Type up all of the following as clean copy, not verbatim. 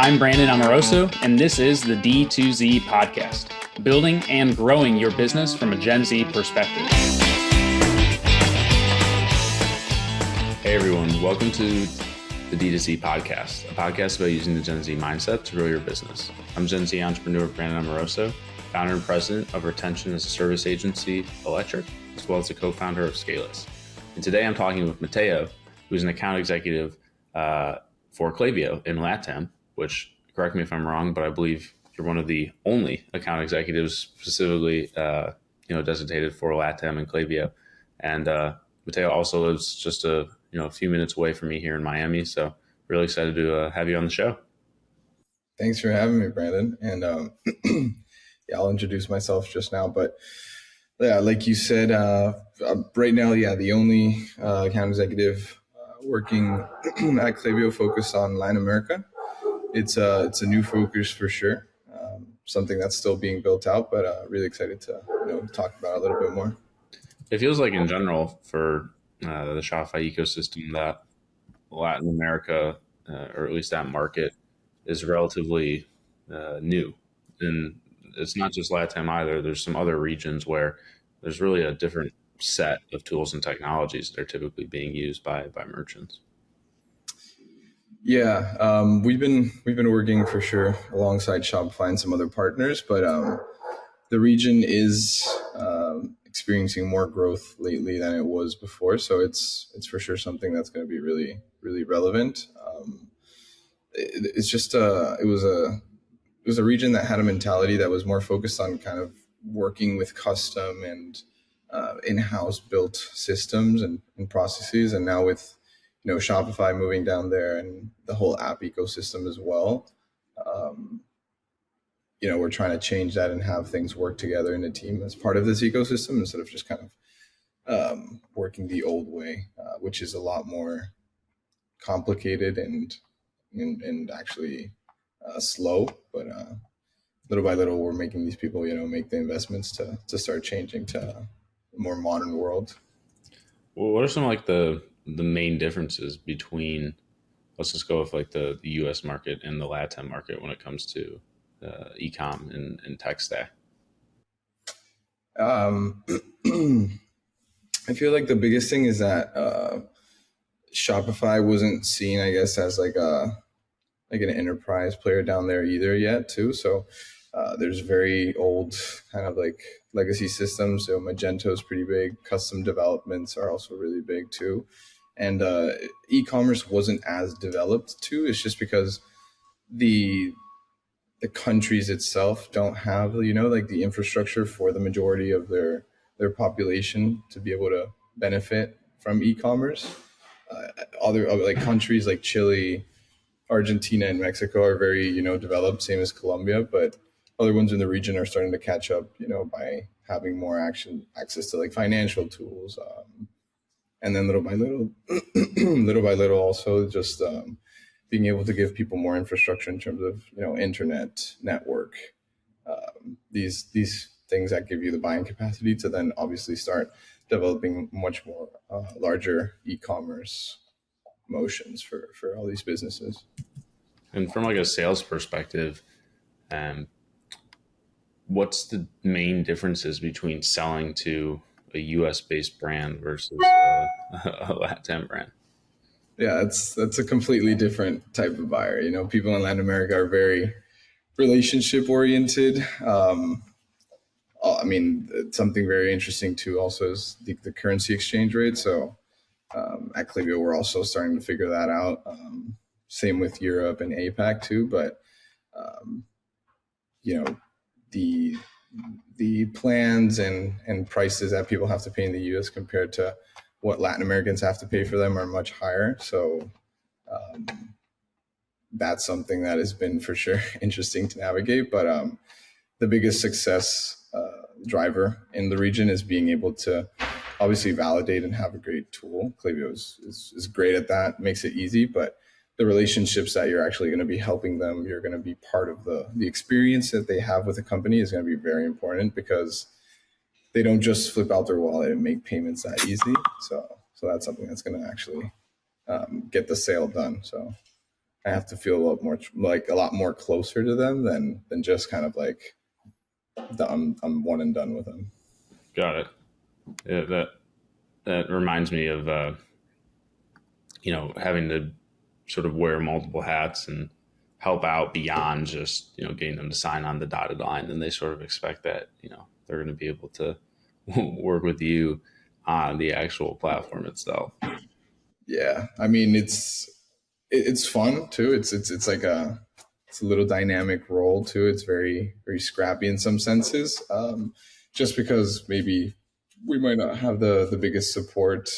I'm Brandon Amoroso, and this is the D2Z podcast, building and growing your business from a Gen Z perspective. Hey everyone, welcome to the D2Z podcast, a podcast about using the Gen Z mindset to grow your business. I'm Gen Z entrepreneur Brandon Amoroso, founder and president of Retention as a Service Agency Electric, as well as the co-founder of Scaleless. And today I'm talking with Mateo, who's an account executive for Klaviyo in LATAM, which, correct me if I'm wrong, but I believe you're one of the only account executives specifically designated for LATAM and Klaviyo. And Mateo also lives just a few minutes away from me here in Miami. So really excited to have you on the show. Thanks for having me, Brandon. And I'll introduce myself just now. But yeah, like you said, right now, the only account executive working at Klaviyo focused on Latin America. It's a new focus for sure. Something that's still being built out, but really excited to talk about it a little bit more. It feels like in general for the Shopify ecosystem that Latin America, or at least that market, is relatively new. And it's not just LATAM either. There's some other regions where there's really a different set of tools and technologies that are typically being used by merchants. Yeah, we've been working for sure alongside Shopify and some other partners, but the region is experiencing more growth lately than it was before. So it's for sure something that's going to be really, really relevant. It's just it was a region that had a mentality that was more focused on kind of working with custom and in-house built systems and processes, and now with Shopify moving down there and the whole app ecosystem as well. We're trying to change that and have things work together in a team as part of this ecosystem instead of just kind of working the old way, which is a lot more complicated and actually slow. But little by little, we're making these people, make the investments to start changing to a more modern world. Well, what are some like the main differences between, let's just go with like the US market and the LATAM market when it comes to e-com and tech stack? I feel like the biggest thing is that Shopify wasn't seen, I guess, as like an enterprise player down there either yet too. So there's very old kind of like legacy systems. So Magento is pretty big. Custom developments are also really big too. And e-commerce wasn't as developed too. It's just because the countries itself don't have, like the infrastructure for the majority of their population to be able to benefit from e-commerce. Other like countries like Chile, Argentina, and Mexico are very, developed, same as Colombia, but other ones in the region are starting to catch up, by having more access to like financial tools. And then little by little, also just being able to give people more infrastructure in terms of, internet, network, these things that give you the buying capacity to then obviously start developing much more larger e-commerce motions for all these businesses. And from like a sales perspective, what's the main differences between selling to a US-based brand versus a LATAM brand? Yeah, that's a completely different type of buyer. People in Latin America are very relationship oriented. Something very interesting too also is the currency exchange rate. So at Klaviyo, we're also starting to figure that out. Same with Europe and APAC too. But the plans and prices that people have to pay in the US compared to what Latin Americans have to pay for them are much higher. So that's something that has been for sure interesting to navigate. But the biggest success driver in the region is being able to obviously validate and have a great tool. Klaviyo is great at that, makes it easy, but the relationships that you're actually going to be helping them, you're going to be part of the experience that they have with the company is going to be very important, because they don't just flip out their wallet and make payments that easy. So that's something that's going to actually get the sale done. So I have to feel a lot more closer to them than just kind of like I'm one and done with them. Got it. Yeah, that reminds me of having to sort of wear multiple hats and help out beyond just getting them to sign on the dotted line. And they sort of expect that they're going to be able to work with you on the actual platform itself. Yeah, I mean it's fun too. It's like it's a little dynamic role too. It's very very scrappy in some senses. Just because maybe we might not have the biggest support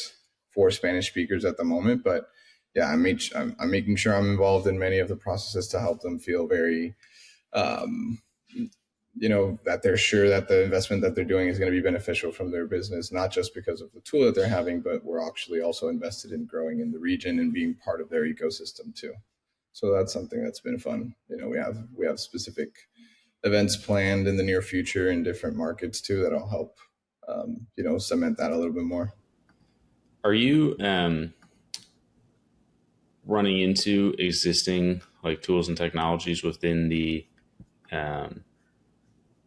for Spanish speakers at the moment, but yeah, I'm making sure I'm involved in many of the processes to help them feel very, um, that they're sure that the investment that they're doing is going to be beneficial from their business, not just because of the tool that they're having, but we're actually also invested in growing in the region and being part of their ecosystem too. So that's something that's been fun. We have specific events planned in the near future in different markets too that'll help, cement that a little bit more. Are you running into existing like tools and technologies within the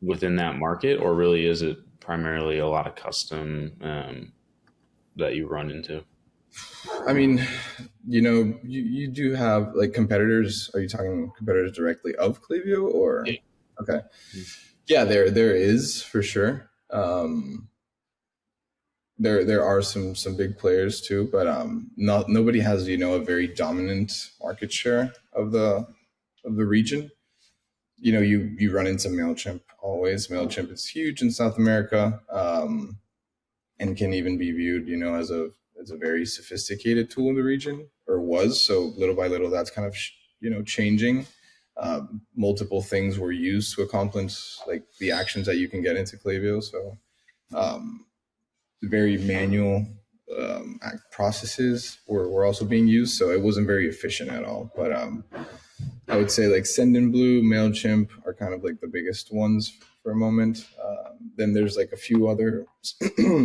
within that market, or really is it primarily a lot of custom that you run into? I mean, you do have like competitors. Are you talking competitors directly of Klaviyo or? Yeah. Okay. Yeah, there is for sure. There are some big players too, but nobody has a very dominant market share of the region. You run into Mailchimp always. Mailchimp is huge in South America, and can even be viewed as a very sophisticated tool in the region, or was. So little by little, that's kind of changing. Multiple things were used to accomplish like the actions that you can get into Klaviyo. So very manual processes were also being used, so it wasn't very efficient at all. But I would say like Sendinblue, Mailchimp are kind of like the biggest ones for a moment. Then there's like a few other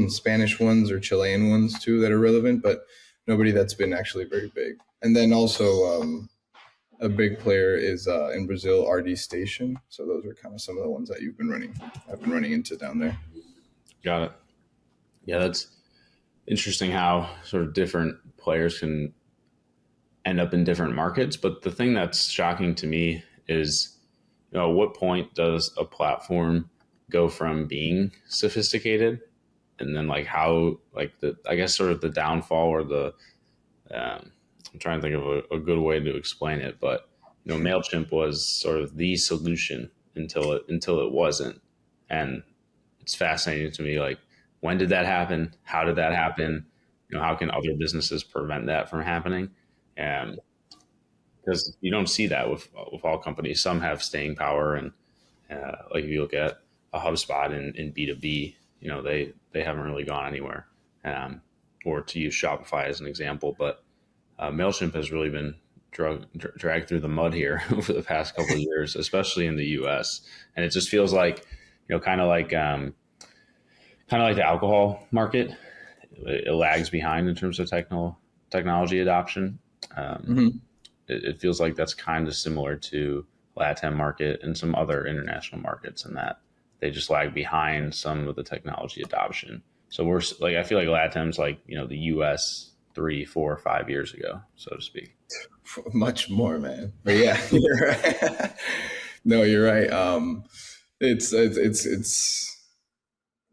Spanish ones or Chilean ones too that are relevant, but nobody that's been actually very big. And then also a big player is in Brazil, RD Station. So those are kind of some of the ones that I've been running into down there. Got it. Yeah, that's interesting how sort of different players can end up in different markets. But the thing that's shocking to me is, at what point does a platform go from being sophisticated, and then like how, like I guess sort of the downfall or the, I'm trying to think of a good way to explain it, but Mailchimp was sort of the solution until it wasn't, and it's fascinating to me, like, when did that happen? How did that happen? How can other businesses prevent that from happening? Because you don't see that with all companies. Some have staying power, and like if you look at a HubSpot in B2B, they haven't really gone anywhere. Or to use Shopify as an example, but Mailchimp has really been dragged through the mud here over the past couple of years, especially in the U.S. And it just feels like, kind of like the alcohol market. It lags behind in terms of technology adoption. It feels like that's kind of similar to LATAM market and some other international markets, in that they just lag behind some of the technology adoption. So we're like, I feel like LATAM's like, the US 3, 4, 5 years ago, so to speak. Much more, man. But yeah, you're right. No, you're right.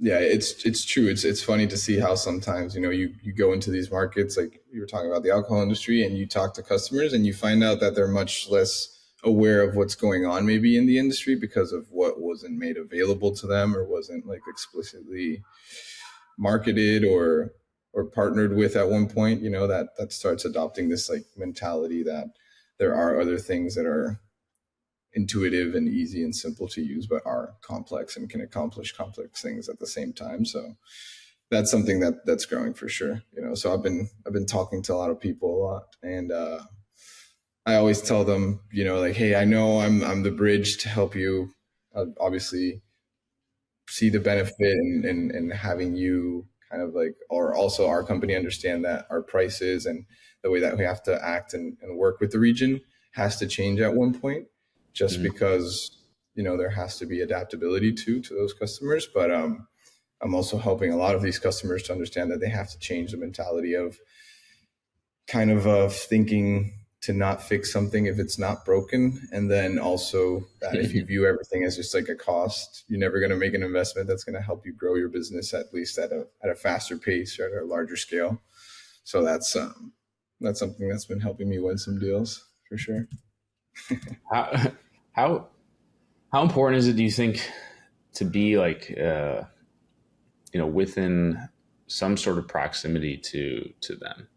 Yeah, it's true. It's funny to see how sometimes, you go into these markets, like you were talking about the alcohol industry, and you talk to customers and you find out that they're much less aware of what's going on maybe in the industry because of what wasn't made available to them or wasn't like explicitly marketed or partnered with at one point, that starts adopting this like mentality that there are other things that are intuitive and easy and simple to use, but are complex and can accomplish complex things at the same time. So that's something that's growing for sure. So I've been talking to a lot of people a lot, and I always tell them, like, hey, I know I'm the bridge to help you obviously see the benefit and having you kind of like, or also our company understand that our prices and the way that we have to act and work with the region has to change at one point, just because, there has to be adaptability to those customers. But I'm also helping a lot of these customers to understand that they have to change the mentality of kind of thinking to not fix something if it's not broken. And then also that if you view everything as just like a cost, you're never going to make an investment that's going to help you grow your business, at least at a faster pace or at a larger scale. So that's something that's been helping me win some deals for sure. how, how how important is it, do you think, to be like within some sort of proximity to them,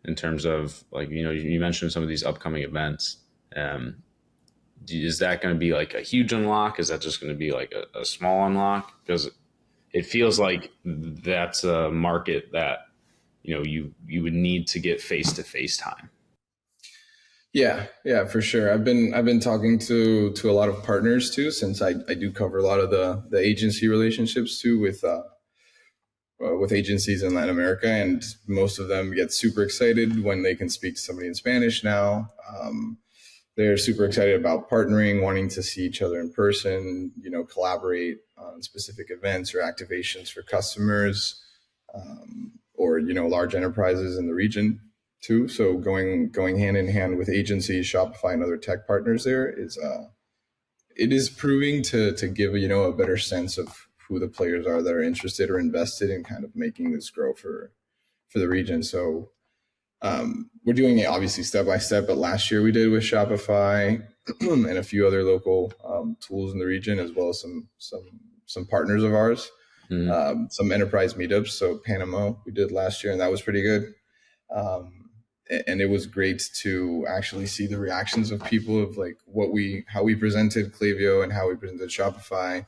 in terms of, like, you mentioned some of these upcoming events. Is that going to be like a huge unlock? Is that just going to be like a small unlock? Because it feels like that's a market that you would need to get face-to-face time. Yeah, for sure. I've been talking to a lot of partners too, since I do cover a lot of the agency relationships too with agencies in Latin America, and most of them get super excited when they can speak to somebody in Spanish now. They're super excited about partnering, wanting to see each other in person, collaborate on specific events or activations for customers, or large enterprises in the region too. So going hand in hand with agencies, Shopify, and other tech partners there it is proving to give a better sense of who the players are that are interested or invested in kind of making this grow for the region. So we're doing it obviously step by step, but last year we did with Shopify and a few other local tools in the region, as well as some partners of ours, some enterprise meetups. So Panama we did last year, and that was pretty good. And it was great to actually see the reactions of people of like how we presented Klaviyo and how we presented Shopify.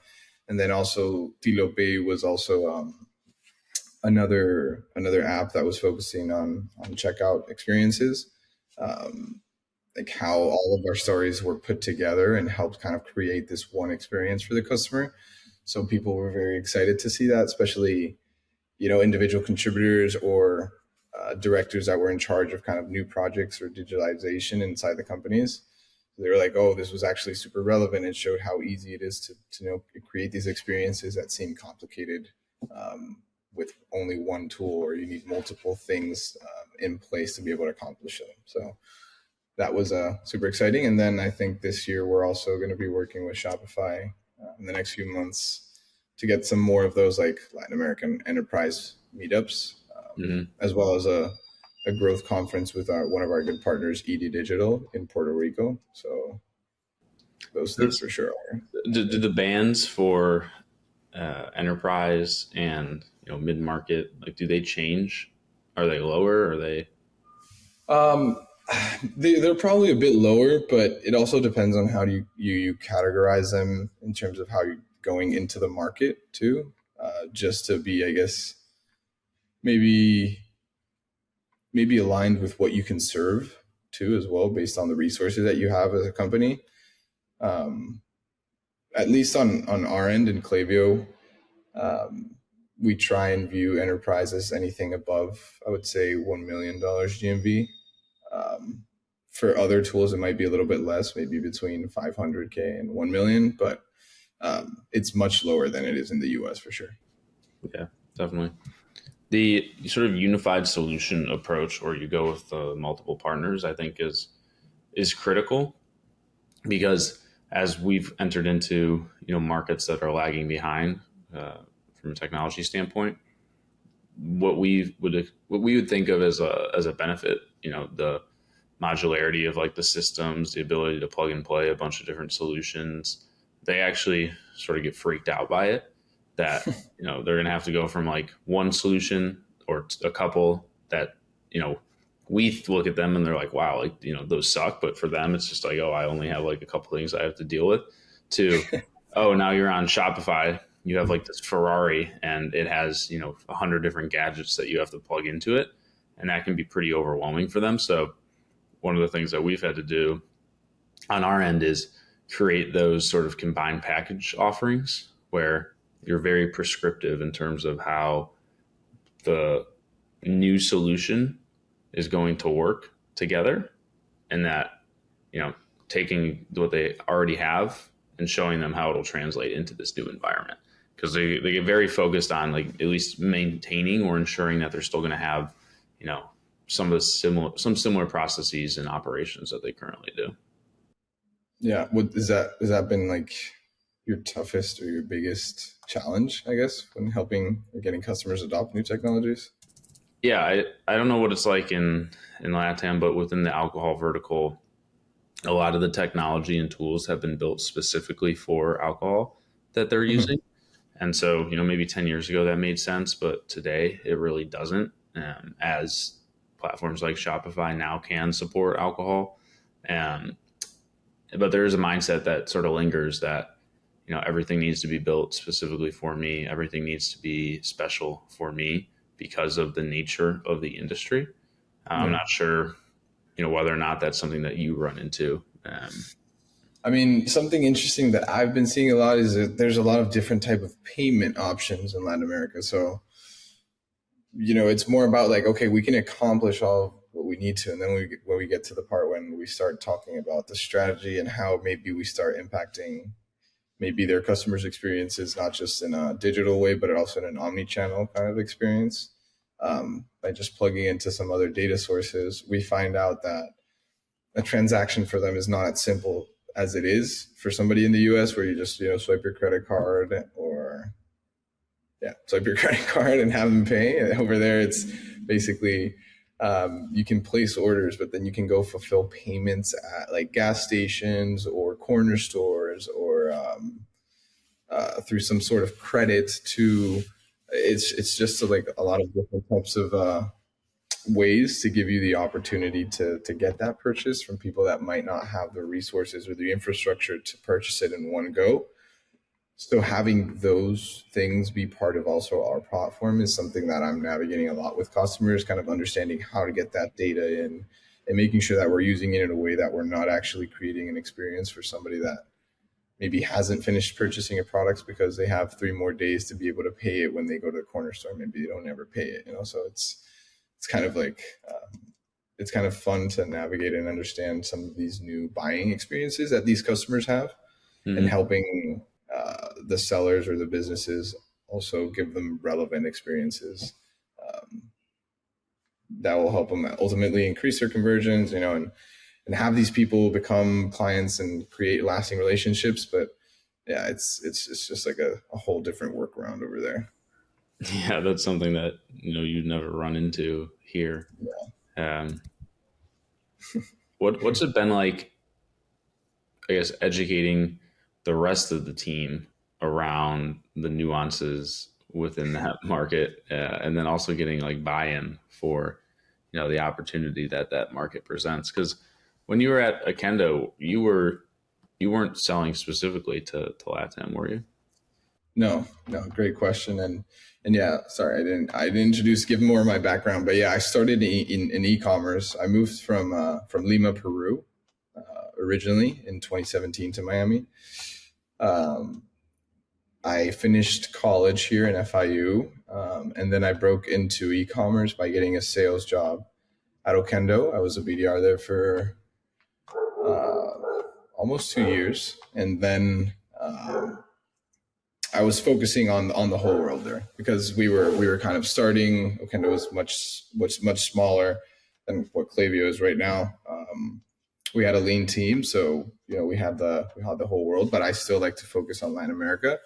And then also Tilope was also another app that was focusing on checkout experiences, like how all of our stories were put together and helped kind of create this one experience for the customer. So people were very excited to see that, especially individual contributors or directors that were in charge of kind of new projects or digitalization inside the companies. They were like, oh, this was actually super relevant. It showed how easy it is to create these experiences that seem complicated with only one tool, or you need multiple things in place to be able to accomplish them. So that was super exciting. And then I think this year we're also going to be working with Shopify in the next few months to get some more of those like Latin American enterprise meetups, as well as a growth conference with one of our good partners, ED Digital, in Puerto Rico. So those things for sure are. Do the bands for enterprise and mid-market, like, do they change? Are they lower? Are they? They're probably a bit lower, but it also depends on how you categorize them in terms of how you're going into the market too. Just to be, I guess, maybe aligned with what you can serve too as well, based on the resources that you have as a company. At least on our end in Klaviyo, we try and view enterprise as anything above, I would say, $1 million GMV. For other tools, it might be a little bit less, maybe between 500K and 1 million, but it's much lower than it is in the US for sure. Yeah, definitely. The sort of unified solution approach, where you go with multiple partners, I think is critical, because as we've entered into markets that are lagging behind from a technology standpoint, what we would think of as a benefit, the modularity of like the systems, the ability to plug and play a bunch of different solutions, they actually sort of get freaked out by it, that they're going to have to go from like one solution or a couple that we look at them and they're like, wow, like those suck, but for them it's just like, oh, I only have like a couple things I have to deal with, to oh, now you're on Shopify, you have like this Ferrari and it has 100 different gadgets that you have to plug into it, and that can be pretty overwhelming for them. So one of the things that we've had to do on our end is create those sort of combined package offerings where you're very prescriptive in terms of how the new solution is going to work together, and that taking what they already have and showing them how it'll translate into this new environment. Because they get very focused on like at least maintaining or ensuring that they're still going to have, some similar processes and operations that they currently do. Yeah. What has that been like your toughest or your biggest challenge, I guess, when helping or getting customers adopt new technologies? Yeah, I don't know what it's like in LATAM, but within the alcohol vertical, a lot of the technology and tools have been built specifically for alcohol that they're using. And so, maybe 10 years ago that made sense, but today it really doesn't, as platforms like Shopify now can support alcohol. But there is a mindset that sort of lingers that, everything needs to be built specifically for me. Everything needs to be special for me because of the nature of the industry. I'm not sure, whether or not that's something that you run into. I mean, something interesting that I've been seeing a lot is that there's a lot of different type of payment options in Latin America. So, it's more about like, okay, we can accomplish all what we need to. And then when we get to the part when we start talking about the strategy and how maybe we start impacting maybe their customers' experiences, not just in a digital way, but also in an omni-channel kind of experience. By just plugging into some other data sources, we find out that a transaction for them is not as simple as it is for somebody in the US, where you just, swipe your credit card swipe your credit card and have them pay. And over there, it's basically, you can place orders, but then you can go fulfill payments at like gas stations or corner stores or through some sort of credit to, it's just like a lot of different types of ways to give you the opportunity to get that purchase from people that might not have the resources or the infrastructure to purchase it in one go. So having those things be part of also our platform is something that I'm navigating a lot with customers, kind of understanding how to get that data in and making sure that we're using it in a way that we're not actually creating an experience for somebody that maybe hasn't finished purchasing a product because they have 3 more days to be able to pay it when they go to the corner store. Maybe they don't ever pay it, so it's kind of like, it's kind of fun to navigate and understand some of these new buying experiences that these customers have, and helping the sellers or the businesses also give them relevant experiences that will help them ultimately increase their conversions, and have these people become clients and create lasting relationships. But yeah, it's just like a whole different workaround over there. Yeah, that's something that you'd never run into here. Yeah. What's it been like, I guess, educating the rest of the team around the nuances within that market, and then also getting like buy-in for the opportunity that market presents? Because when you were at Akendo, you weren't selling specifically to LATAM, were you? No, great question. And yeah, sorry, I didn't give more of my background, but yeah, I started in e-commerce. I moved from Lima, Peru, originally in 2017 to Miami. I finished college here in FIU, and then I broke into e-commerce by getting a sales job at Okendo. I was a BDR there for almost 2 years, and then I was focusing on the whole world there because we were kind of starting. Okendo was much smaller than what Klaviyo is right now. We had a lean team, so we had the whole world, but I still like to focus on Latin America.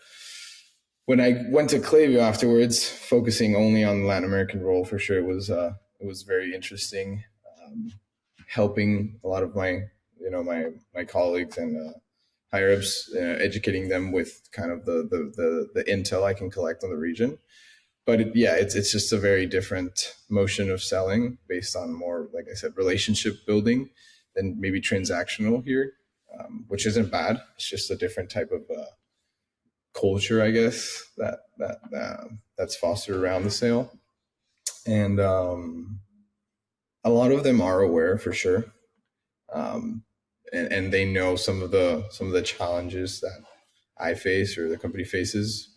When I went to Klaviyo afterwards, focusing only on the Latin American role, for sure, it was very interesting, helping a lot of my my colleagues and higher ups, educating them with kind of the intel I can collect on the region. But it's just a very different motion of selling based on more, like I said, relationship building than maybe transactional here, which isn't bad. It's just a different type of culture, I guess, that's fostered around the sale. And a lot of them are aware, for sure. And they know some of the challenges that I face or the company faces,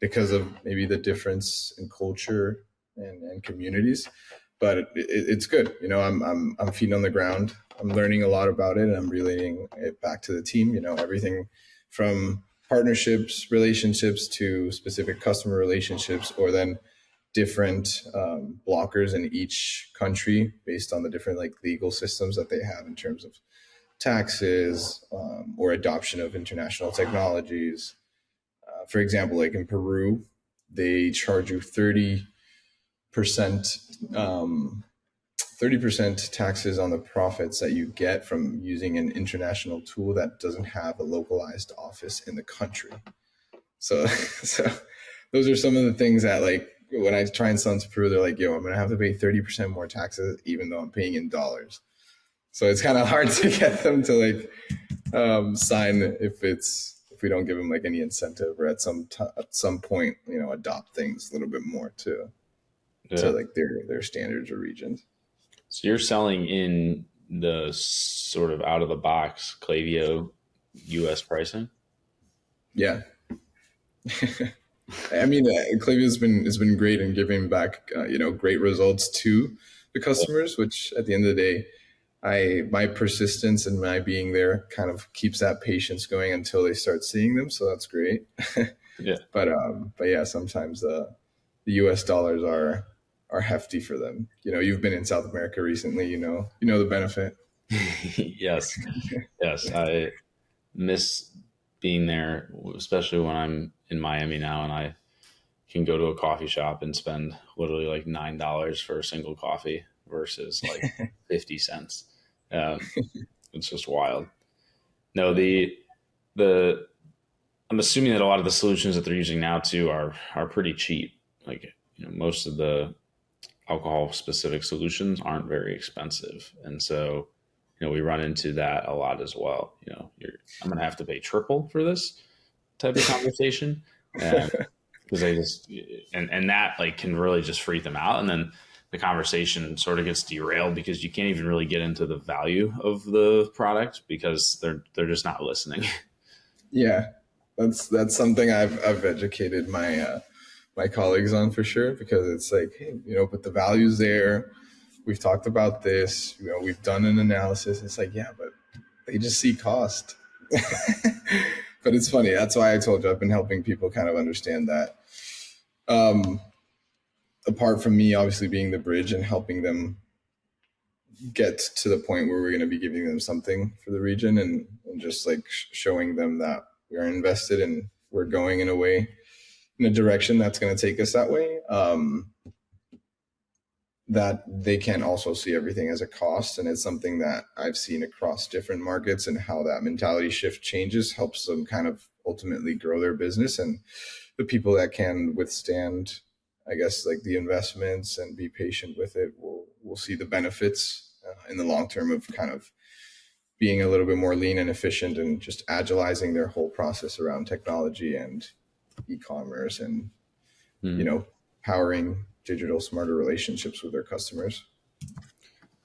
because of maybe the difference in culture and communities. but it's good. I'm feet on the ground. I'm learning a lot about it, and I'm relaying it back to the team. Everything from partnerships, relationships to specific customer relationships, or then different blockers in each country based on the different like legal systems that they have in terms of taxes or adoption of international technologies. For example, like in Peru, they charge you 30% 30% taxes on the profits that you get from using an international tool that doesn't have a localized office in the country. So, so those are some of the things that, like, when I try and sell into Peru, they're like, yo, I'm going to have to pay 30% more taxes, even though I'm paying in dollars. So it's kind of hard to get them to like sign if we don't give them like any incentive, or at some point, adopt things a little bit more to like their standards or regions. So you're selling in the sort of out of the box Klaviyo US pricing? Yeah. I mean, Klaviyo has been great in giving back, great results to the customers, which at the end of the day, my persistence and my being there kind of keeps that patience going until they start seeing them. So that's great. Yeah. But yeah, sometimes the US dollars are hefty for them. You've been in South America recently, you know the benefit. Yes. I miss being there, especially when I'm in Miami now and I can go to a coffee shop and spend literally like $9 for a single coffee versus like 50 cents. It's just wild. No, the I'm assuming that a lot of the solutions that they're using now too are pretty cheap. Like, most of the alcohol specific solutions aren't very expensive. And so, we run into that a lot as well. I'm going to have to pay triple for this type of conversation. Because they just, and that like can really just freak them out. And then the conversation sort of gets derailed because you can't even really get into the value of the product because they're just not listening. Yeah, that's something I've educated my colleagues on for sure, because it's like, hey, but the value's there. We've talked about this, we've done an analysis. It's like, yeah, but they just see cost. But it's funny. That's why I told you I've been helping people kind of understand that. Apart from me, obviously being the bridge and helping them get to the point where we're going to be giving them something for the region, and just like showing them that we are invested and we're going in a direction that's going to take us that way. That they can also see everything as a cost. And it's something that I've seen across different markets, and how that mentality shift changes helps them kind of ultimately grow their business. And the people that can withstand, I guess, like the investments and be patient with it will see the benefits in the long term of kind of being a little bit more lean and efficient, and just agilizing their whole process around technology and e-commerce and, powering digital smarter relationships with their customers.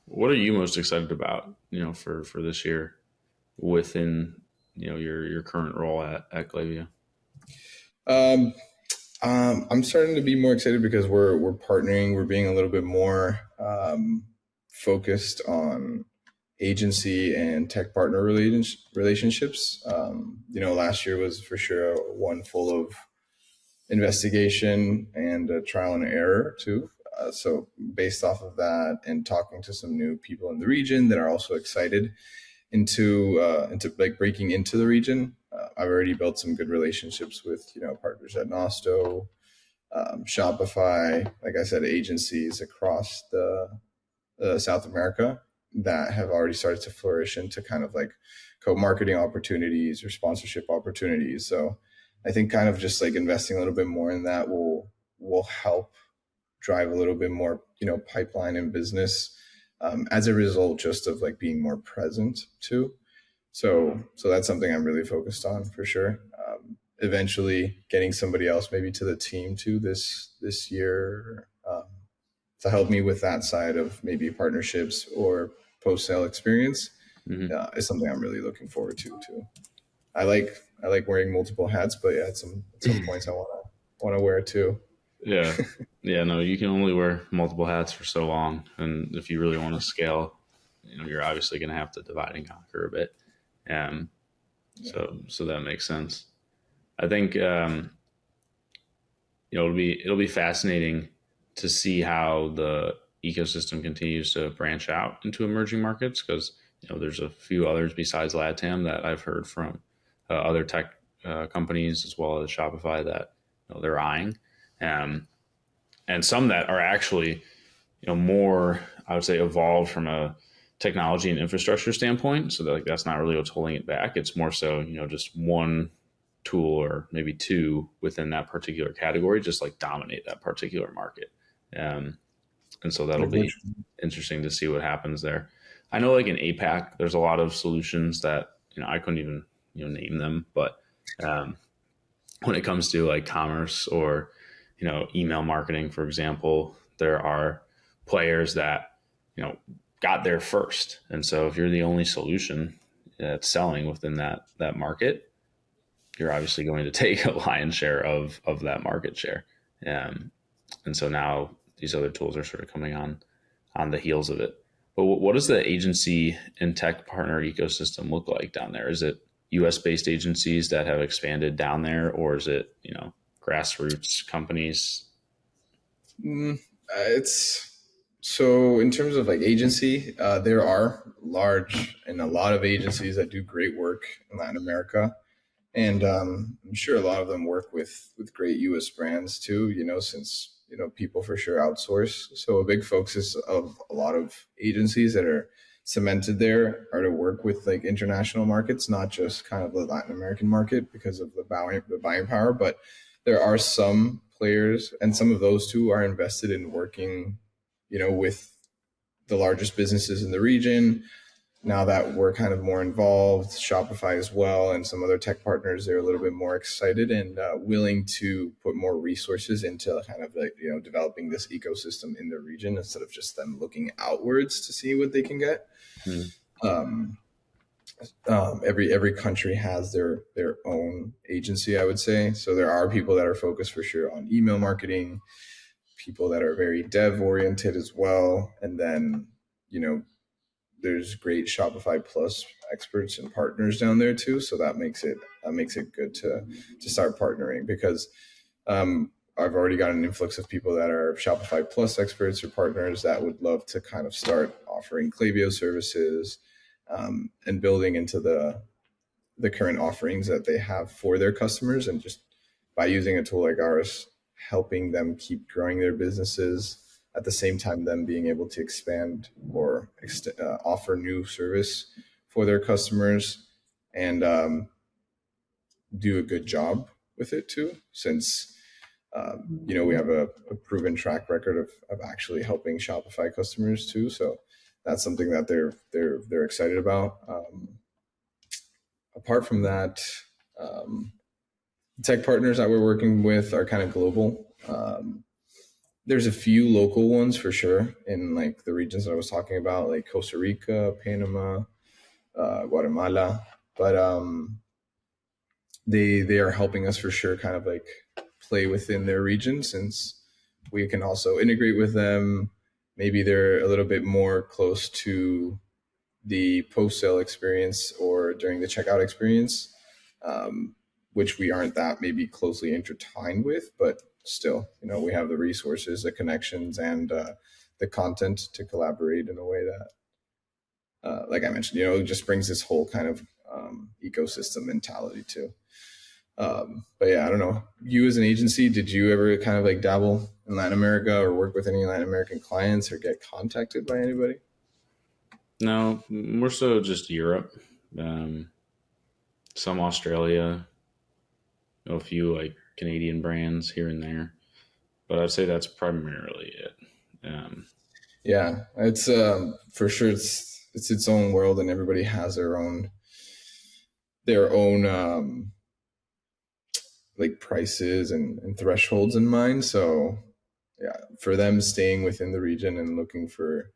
What are you most excited about, for this year within, your current role at Klaviyo? I'm starting to be more excited because we're partnering. We're being a little bit more focused on agency and tech partner relationships. Last year was for sure one full of investigation and trial and error too. So based off of that, and talking to some new people in the region that are also excited into like breaking into the region, I've already built some good relationships with partners at Nosto, Shopify, like I said, agencies across the South America that have already started to flourish into kind of like co-marketing opportunities or sponsorship opportunities. So I think kind of just like investing a little bit more in that will help drive a little bit more, pipeline and business as a result just of like being more present too. So that's something I'm really focused on for sure. Eventually getting somebody else maybe to the team too this year to help me with that side of maybe partnerships or post-sale experience is something I'm really looking forward to too. I like wearing multiple hats, but yeah, at some points I want to wear it too. Yeah. Yeah. No, you can only wear multiple hats for so long. And if you really want to scale, you're obviously going to have to divide and conquer a bit. Um, Yeah. so that makes sense. I think, it'll be fascinating to see how the ecosystem continues to branch out into emerging markets because there's a few others besides LATAM that I've heard from other tech companies as well as Shopify that they're eyeing, um, and some that are actually more, I would say, evolved from a technology and infrastructure standpoint. So that, like, that's not really what's holding it back. It's more so just one tool or maybe two within that particular category just like dominate that particular market. Um, and so that'll Like be which? interesting to see what happens there. I know, like in APAC, there's a lot of solutions that I couldn't even name them, but um, when it comes to like commerce or email marketing, for example, there are players that you know got there first, and so if you're the only solution that's selling within that market, you're obviously going to take a lion's share of that market share. Um, and so now these other tools are sort of coming on the heels of it. But what does the agency and tech partner ecosystem look like down there? Is it U.S. based agencies that have expanded down there, or is it grassroots companies? Mm, it's so in terms of like agency, there are large and a lot of agencies that do great work in Latin America, and I'm sure a lot of them work with great U.S. brands too. Since people for sure outsource. So a big focus of a lot of agencies that are cemented there are to work with like international markets, not just kind of the Latin American market because of the buying power, but there are some players, and some of those too are invested in working, with the largest businesses in the region. Now that we're kind of more involved, Shopify as well, and some other tech partners, they're a little bit more excited and willing to put more resources into kind of like, developing this ecosystem in the region instead of just them looking outwards to see what they can get. Hmm. Um, every country has their own agency, I would say. So there are people that are focused for sure on email marketing, people that are very dev oriented as well, and then there's great Shopify Plus experts and partners down there too. So that makes it good to start partnering because I've already got an influx of people that are Shopify Plus experts or partners that would love to kind of start offering Klaviyo services, and building into the current offerings that they have for their customers, and just by using a tool like ours, helping them keep growing their businesses at the same time them being able to expand or offer new service for their customers, and do a good job with it too, since we have a proven track record of actually helping Shopify customers too. So that's something that they're excited about. Apart from that, um, tech partners that we're working with are kind of global. There's a few local ones for sure in like the regions that I was talking about, like Costa Rica, Panama, Guatemala, but they are helping us for sure, kind of like play within their region, since we can also integrate with them. Maybe they're a little bit more close to the post sale experience or during the checkout experience, which we aren't that maybe closely intertwined with, but still, we have the resources, the connections, and the content to collaborate in a way that, like I mentioned, it just brings this whole kind of ecosystem mentality too. But yeah, I don't know. You as an agency, did you ever kind of like dabble in Latin America or work with any Latin American clients or get contacted by anybody? No, more so just Europe, um, some Australia, a few like Canadian brands here and there, but I'd say that's primarily it. Um, Yeah, it's for sure. It's its own world, and everybody has their own like prices and thresholds in mind. So yeah, for them staying within the region and looking for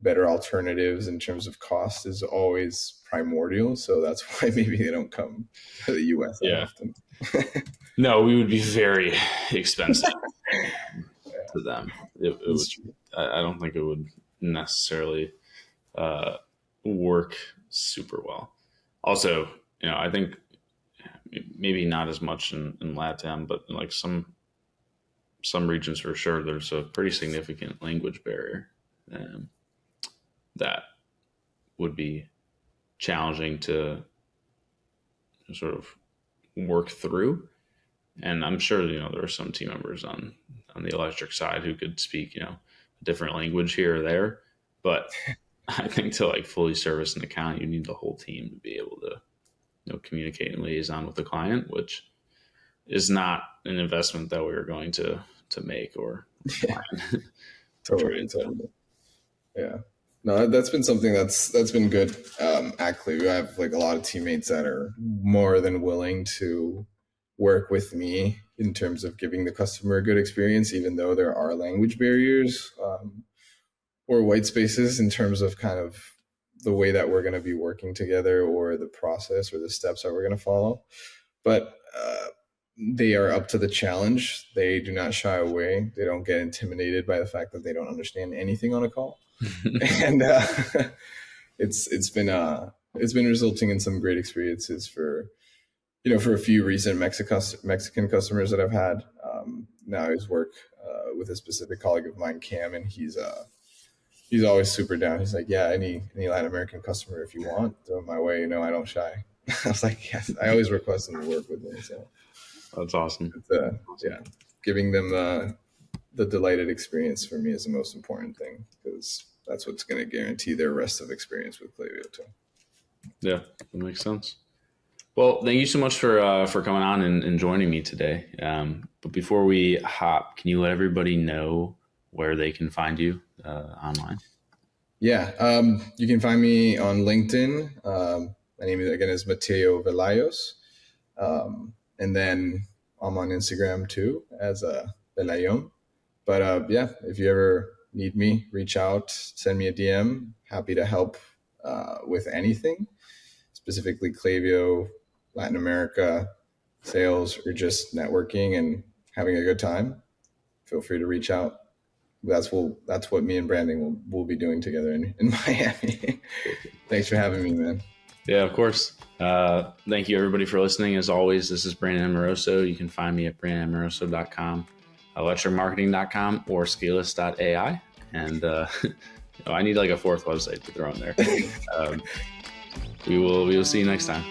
better alternatives in terms of cost is always primordial. So that's why maybe they don't come to the US often. No, we would be very expensive to them. I don't think it would necessarily work super well. Also, I think maybe not as much in LATAM, but in like some regions for sure, there's a pretty significant language barrier that would be challenging to sort of work through. And I'm sure, there are some team members on the electric side who could speak, a different language here or there. But I think to like fully service an account, you need the whole team to be able to, communicate and liaison with the client, which is not an investment that we're going to make or plan. Totally. Yeah. No, that's been something that's been good. At Klaviyo, I have like a lot of teammates that are more than willing to work with me in terms of giving the customer a good experience, even though there are language barriers or white spaces in terms of kind of the way that we're going to be working together or the process or the steps that we're going to follow. But they are up to the challenge. They do not shy away. They don't get intimidated by the fact that they don't understand anything on a call. And it's been resulting in some great experiences for a few recent Mexican customers that I've had. Now I work with a specific colleague of mine, Cam, and he's always super down. He's like, yeah, any Latin American customer, if you want, throw it my way. I don't shy. I was like, yes, I always request them to work with me. So that's awesome. Giving them the delighted experience for me is the most important thing, because that's what's going to guarantee their rest of experience with Klaviyo too. Yeah, that makes sense. Well, thank you so much for coming on and joining me today. But before we hop, can you let everybody know where they can find you online? Yeah, you can find me on LinkedIn. My name again is Mateo Velayos. And then I'm on Instagram too as Velayos. But if you ever need me, reach out, send me a DM. Happy to help with anything, specifically Klaviyo, Latin America, sales, or just networking and having a good time. Feel free to reach out. That's what me and Brandon will be doing together in Miami. Thanks for having me, man. Yeah, of course. Thank you, everybody, for listening. As always, this is Brandon Amoroso. You can find me at brandonamoroso.com, electricmarketing.com, or scaleless.ai. And I need like a fourth website to throw in there. We will see you next time.